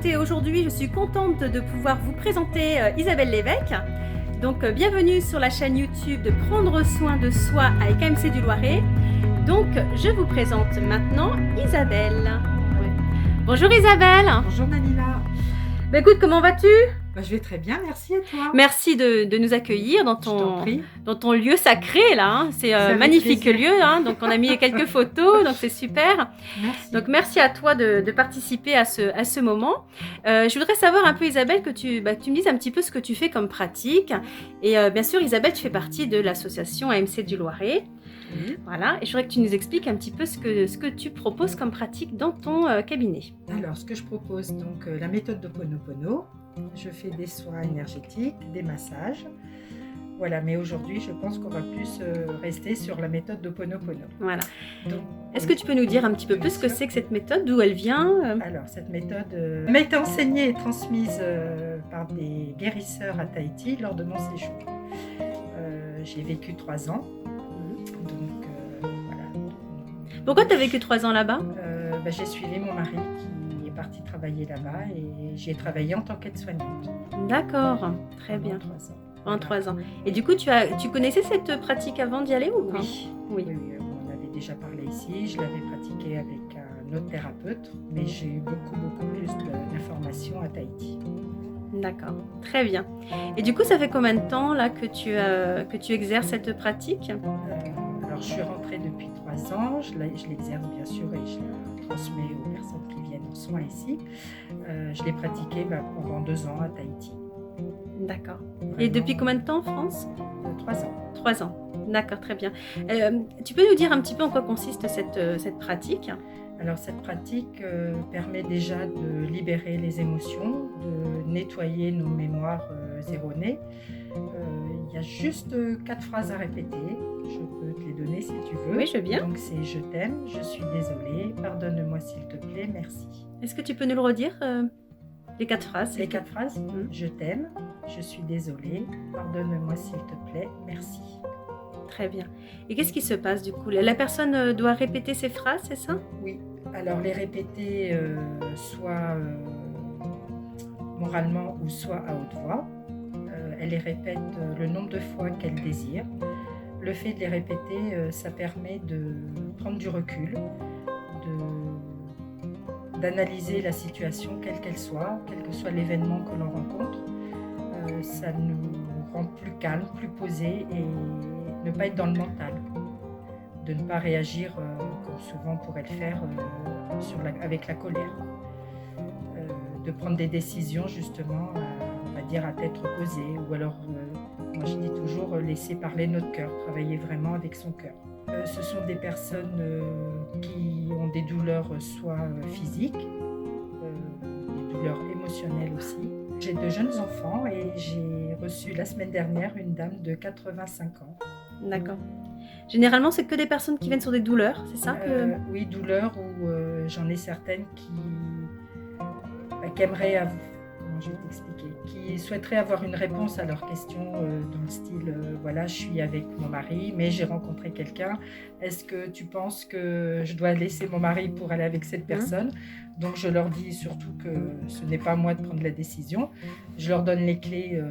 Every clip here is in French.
écoutez, aujourd'hui, je suis contente de pouvoir vous présenter Isabelle Lévesque. Donc, bienvenue sur la chaîne YouTube de Prendre soin de soi avec AMC du Loiret. Donc, je vous présente maintenant Isabelle. Ouais. Bonjour Isabelle. Bonjour Manila. Bah, écoute, comment vas-tu? Je vais très bien, merci, et toi? Merci de nous accueillir dans ton lieu sacré là. Hein. C'est un magnifique lieu. Hein. Donc on a mis quelques photos, donc c'est super. Merci. Donc merci à toi de participer à ce moment. Je voudrais savoir un peu Isabelle que tu me dises un petit peu ce que tu fais comme pratique. Et bien sûr Isabelle, tu fais partie de l'association AMC du Loiret. Oui. Voilà, et je voudrais que tu nous expliques un petit peu ce que tu proposes comme pratique dans ton cabinet. Alors, ce que je propose, donc la méthode d'Ho'oponopono, je fais des soins énergétiques, des massages. Voilà, mais aujourd'hui, je pense qu'on va plus rester sur la méthode d'Ho'oponopono. Voilà. Est-ce que tu peux nous dire un petit peu plus ce que c'est que cette méthode, d'où elle vient? Alors, cette méthode m'a été enseignée et transmise par des guérisseurs à Tahiti lors de mon séjour. J'ai vécu 3 ans. Donc, voilà. Pourquoi tu as vécu 3 ans là-bas? J'ai suivi mon mari qui est parti travailler là-bas et j'ai travaillé en tant qu'aide-soignante. D'accord, très bien. 3 ans. En 3 ans. Et du coup, tu connaissais cette pratique avant d'y aller ou pas? Oui. On avait déjà parlé ici. Je l'avais pratiquée avec un autre thérapeute, mais j'ai eu beaucoup plus d'informations à Tahiti. D'accord, très bien. Et du coup, ça fait combien de temps là que tu exerces cette pratique? Alors, je suis rentrée depuis 3 ans. Je l'exerce bien sûr et je la transmets aux personnes qui viennent en soins ici. Je l'ai pratiquée pendant 2 ans à Tahiti. D'accord. Et depuis combien de temps en France? 3 ans. 3 ans. D'accord, très bien. Tu peux nous dire un petit peu en quoi consiste cette pratique? Alors cette pratique permet déjà de libérer les émotions, de nettoyer nos mémoires erronées. Il y a juste 4 phrases à répéter. Je peux te les donner si tu veux. Oui, je veux bien. Donc c'est je t'aime, je suis désolée, pardonne-moi s'il te plaît, merci. Est-ce que tu peux nous le redire, les 4 phrases? Les 4 phrases, je t'aime, je suis désolée, pardonne-moi s'il te plaît, merci. Très bien. Et qu'est-ce qui se passe du coup? La personne doit répéter ces phrases, c'est ça? Oui, alors les répéter soit moralement ou soit à haute voix. Elle les répète le nombre de fois qu'elle désire. Le fait de les répéter, ça permet de prendre du recul, d'analyser la situation, quelle qu'elle soit, quel que soit l'événement que l'on rencontre. Ça nous rend plus calme, plus posé et ne pas être dans le mental. De ne pas réagir comme souvent on pourrait le faire avec la colère. De prendre des décisions justement, on va dire à tête reposée, ou alors, moi je dis toujours, laisser parler notre cœur, travailler vraiment avec son cœur. Ce sont des personnes qui ont des douleurs soit physiques, des douleurs émotionnelles aussi. J'ai 2 jeunes enfants et j'ai reçu la semaine dernière une dame de 85 ans. D'accord. Généralement, c'est que des personnes qui viennent sur des douleurs, c'est ça Oui, douleurs où j'en ai certaines qui aimeraient avoir, comment je vais t'expliquer, qui souhaiteraient avoir une réponse à leurs questions dans le style voilà, je suis avec mon mari, mais j'ai rencontré quelqu'un. Est-ce que tu penses que je dois laisser mon mari pour aller avec cette personne? Donc je leur dis surtout que ce n'est pas à moi de prendre la décision. Je leur donne les clés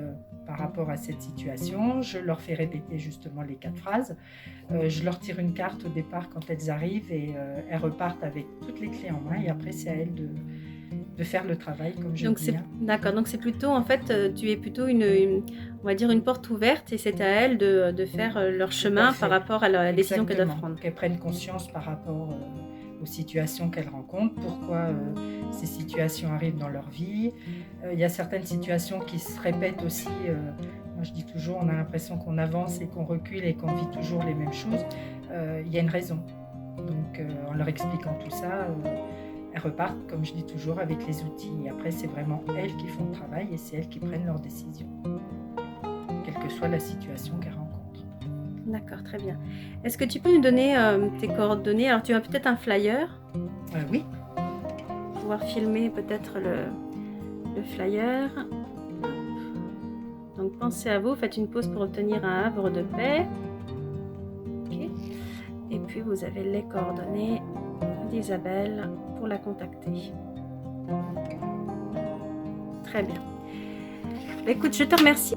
par rapport à cette situation. Je leur fais répéter justement les 4 phrases. Je leur tire une carte au départ quand elles arrivent et elles repartent avec toutes les clés en main. Et après, c'est à elles de faire le travail, comme je dis. D'accord, donc c'est plutôt, en fait, tu es plutôt on va dire une porte ouverte et c'est à elles de faire leur chemin par rapport à la décision qu'elles doivent prendre. Qu'elles prennent conscience par rapport aux situations qu'elles rencontrent, pourquoi ces situations arrivent dans leur vie. Il y a certaines situations qui se répètent aussi. Moi, je dis toujours, on a l'impression qu'on avance et qu'on recule et qu'on vit toujours les mêmes choses. Il y a une raison. Donc, en leur expliquant tout ça, elles repartent, comme je dis toujours, avec les outils. Et après, c'est vraiment elles qui font le travail et c'est elles qui prennent leurs décisions, quelle que soit la situation qu'elles rencontrent. D'accord, très bien. Est-ce que tu peux nous donner tes coordonnées? Alors, tu as peut-être un flyer? Oui. Pouvoir filmer peut-être le flyer. Donc, pensez à vous, faites une pause pour obtenir un havre de paix. Okay. Et puis, vous avez les coordonnées d'Isabelle pour la contacter. Très bien. Écoute, je te remercie.